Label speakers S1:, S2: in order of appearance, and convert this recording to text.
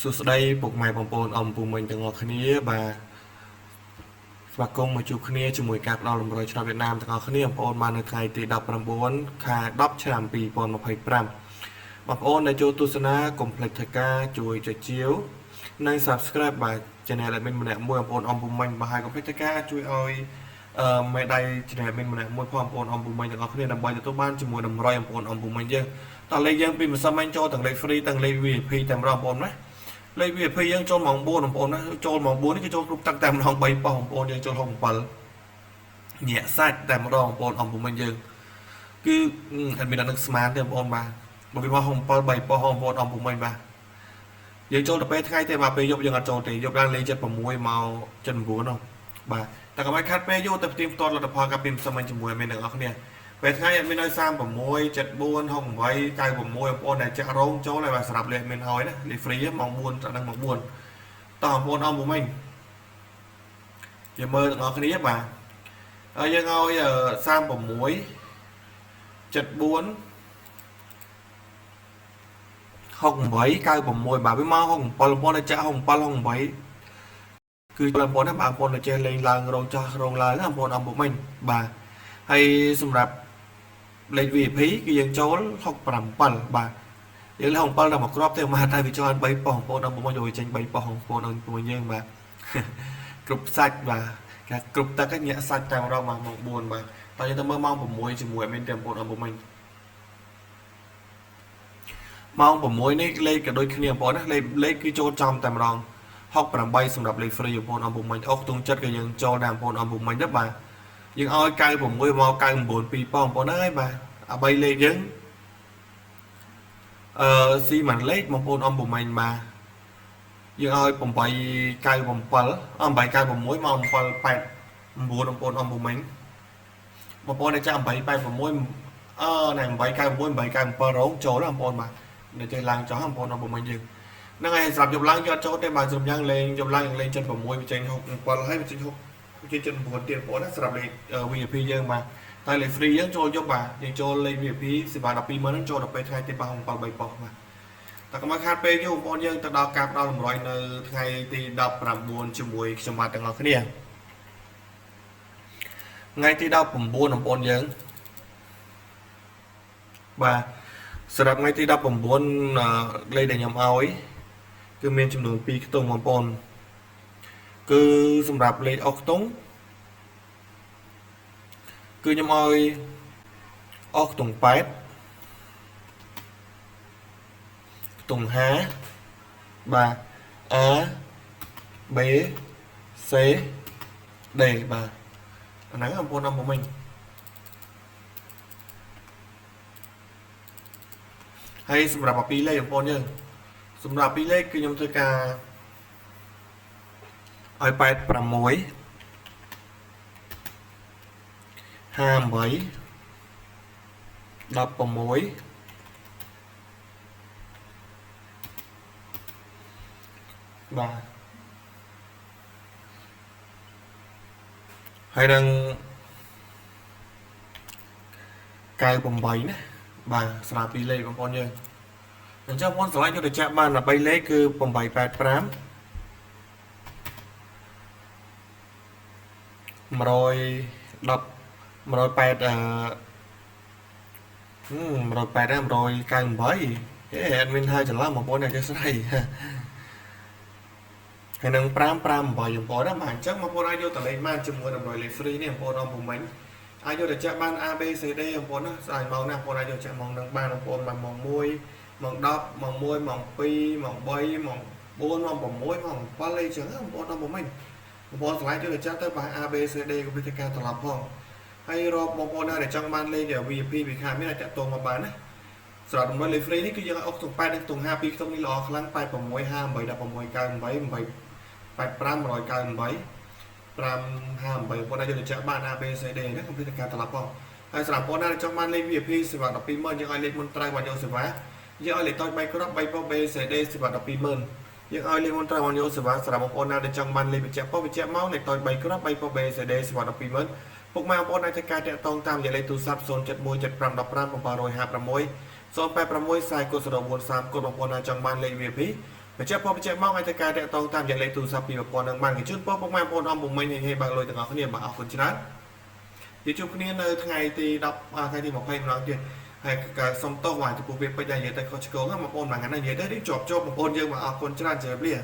S1: សួស្តីពុកម៉ែបងប្អូនអ៊ំពូមីងទាំងអស់គ្នាបាទស្វាគមន៍មកជួបគ្នាជាមួយការផ្ដល់តម្រុយឆ្នាំវៀតណាមទាំងអស់គ្នាបងប្អូនបាននៅថ្ងៃទី19ខែ10ឆ្នាំ2025បងប្អូនដែលចូលទស្សនាកុំភ្លេចធ្វើការជួយចុចជាវនិង Subscribe បាទ Channel admin ម្នាក់មួយបងប្អូនអ៊ំពូមីងបាទហើយកុំភ្លេចធ្វើការជួយឲ្យមេដៃ Channel admin ម្នាក់មួយផងបងប្អូនអ៊ំពូមីងទាំងអស់គ្នាដើម្បីទទួលបានជាមួយតម្រុយបងប្អូនអ៊ំពូមីងយើងតោះលេខយើងពីម្សិលមិញចូលទាំងលេខ free ទាំងលេខ VIP តែម្ដងបងប្អូនណាលេខ VIP យើងចូលម៉ោង4បងប្អូនណាចូលម៉ោង4នេះគឺចូលគ្រប់ទឹកតែម្ដង3ប៉ោះបងប្អូនយើងចូល67ញាក់សាច់តែម្ដងបងប្អូនអ៊ំពុំមិញយើងគឺអត់មានដល់នឹកស្មានទេបងប្អូនបាទមកពីមក67 3ប៉ោះបងប្អូនអ៊ំពុំមិញបាទយើងចូលទៅពេលថ្ងៃទេមកពេលយប់យើងអត់ចូលទេយប់ឡើងលេង76មក79នោះបាទតែកុំឲ្យខាត់ពេលយូរទៅផ្ទៀងផ្ទាត់លទ្ធផលកាពីម្សិលមិញជាមួយមានអ្នកនរគ្នាពេលថ្ងៃអត់មានឲ្យ36 74 68 96បងប្អូនដែលចាក់រោងចូលហើយបាទសម្រាប់លេខមានហើយណាលេខ free ម៉ោង4ដល់ម៉ោង4តោះបងប្អូនអ៊ំពុំមិញយើងមើលទាំងអស់គ្នាបាទហើយយើងឲ្យ36 74 68 96បាទវាមក67បងប្អូនចាក់67 68គឺបងប្អូនណាបងប្អូនចេះលេងឡើងរោងចោះរោងឡើងណាបងប្អូនអ៊ំពុំមិញបាទហើយសម្រាប់លេខ VIP គឺយើងចូល67បាទយើងលេខ67ដល់មកគ្រាប់ទេមកតែវាចូល3ប៉ុសបងប្អូនដល់មកយកចេញ3ប៉ុសបងប្អូនជាមួយយើងបាទគ្រប់សាច់បាទការគ្រប់ទឹកញាក់សាច់តែម្ដងមកម៉ោង4បាទតោះយើងទៅមើលម៉ោង6ជាមួយអត់មានទេបងប្អូនដល់មិញម៉ោង6នេះលេខក៏ដូចគ្នាបងប្អូនណាលេខគឺចូលចំតែម្ដង68សម្រាប់លេខ free បងប្អូនអង្គមិញអុកទងចិត្តក៏យើងចូលដែរបងប្អូនអង្គមិញដែរបាទយើងឲ្យ96មក99 2បងប្អូនហើយបាទអ្វីលេខយើងស៊ីមិនលេខបងប្អូនអង្គមិញបាទយើងឲ្យ897 896មក789បងប្អូនអង្គមិញបងប្អូនដែលចាក់886ណែ896 897រងចូលណាបងប្អូនបាទនៅចេះឡើងចោះបងប្អូនអង្គមិញយើងហ្នឹងហើយសម្រាប់យប់ឡើងយកចូលទេបាទសម្រាប់យ៉ាងលេងយប់ឡើងលេង76បញ្ចេញ67ហើយបញ្ចេញ6ចេញ79ទៀតបងប្អូនណាសម្រាប់លេខ VIP យើងបាទតែលេខ free យើងចូលយប់បាទយើងចូលលេខ VIP សេវា120000ហ្នឹងចូលដល់ពេលថ្ងៃទី7 7 3ប៉ុសបាទតែកុំឲ្យខាតពេលយូរបងប្អូនយើងទៅដល់ការផ្ដល់តម្រុយនៅថ្ងៃទី19ជាមួយខ្ញុំបាទទាំងអស់គ្នាថ្ងៃទី19បងប្អូនយើងបាទសម្រាប់ថ្ងៃទី19លេខដែលខ្ញុំឲ្យគឺមានចំនួន2ខ្ទង់បងប្អូនគឺសម្រាប់លេខអុកខ្ទង់គឺខ្ញុំឲ្យអុកខ្ទង់8ខ្ទង់5បាទ A B C D បាទអាហ្នឹងបងប្អូនអង្គមិញហើយសម្រាប់2លេខបងប្អូនយើងសម្រាប់2លេខគឺខ្ញុំធ្វើការឲ្យ86 58 16បាទហើយនឹង98ណាបាទស្រាប់2លេខបងប្អូនយើងអញ្ចឹងបងប្អូនស្រឡាញ់យកទៅចាក់បាន3លេខគឺ885 110 108 108 198អេadmin ហើយច្រឡំបងប្អូនអ្នកចេះស្រីហើយនឹង558បងប្អូនណាបាទអញ្ចឹងបងប្អូនអាចយកតលេខបានជាមួយតម្រុយលេខ free នេះបងប្អូនអមពុំមិញអាចយកទៅចាក់បាន A B C D បងប្អូនណាស្អាតម៉ោងណាបងប្អូនអាចយកចាក់ម៉ោងនឹងបានបងប្អូនបានម៉ោង1ម៉ោង10ម៉ោង1ម៉ោង2ម៉ោង3ម៉ោង4ម៉ោង6ម៉ោង7អីចឹងបងប្អូនអមពុំមិញបងប្អូនឆ្លៃយកទៅចាក់ទៅបាន A B C D ក៏មានតែការត្រឡប់ផងហើយរកបងប្អូនណាដែលចង់បានលេខ VIP ពីខាងមានអាចតាក់ទងមកបានណាសម្រាប់តម្រុយលេខ free នេះគឺយើងអុកទុំ8និងទុំ5 2ខ្ទង់នេះល្អខ្លាំង86 58 16 98 85 198 558បងប្អូនអាចយកទៅចាក់បាន ABCD ណាកុំភ្លេចការត្រឡប់ផងហើយសម្រាប់បងប្អូនណាចង់បានលេខ VIP សេវា120,000យើងឲ្យលេខមុនត្រូវបានយកសេវាយើងឲ្យលេខតូច3គ្រាប់3ប៉ុស BCD សេវា120,000យើងឲ្យលេខមុនត្រូវបានយកសេវាសម្រាប់បងប្អូនណាដែលចង់បានលេខបញ្ជាក់ប៉ុសបញ្ជាក់មកលេខតូច3គ្រាប់3ប៉ុស BCD សេវា120,000ពុកម៉ែបងប្អូនអាចធ្វើការតាក់ទងតាមរយៈលេខទូរស័ព្ទ071 7515 756 086 4043កូដបងប្អូនណាចង់បានលេខ VIP bây giờพ่อbây giờมองไอ้ตะการแต่ตองตามอย่างไรตูสับปีแบบปอนดังบ้านกันชุดพ่อพวกแม่ปอนอมบุ๋มไม่ให้บางลอยแต่งอคนนี้บางเอาคนชนะที่ชุดคนนี้ในไงตีดับไงที่บอกให้น้องเดียให้การส่งต่อหวานจะปูเปียไปใหญ่แต่เขาจะโกงมาปอนบางกันนั่นเยอะได้จบมาปอนเยอะมาเอาคนชนะเจ็บเรีย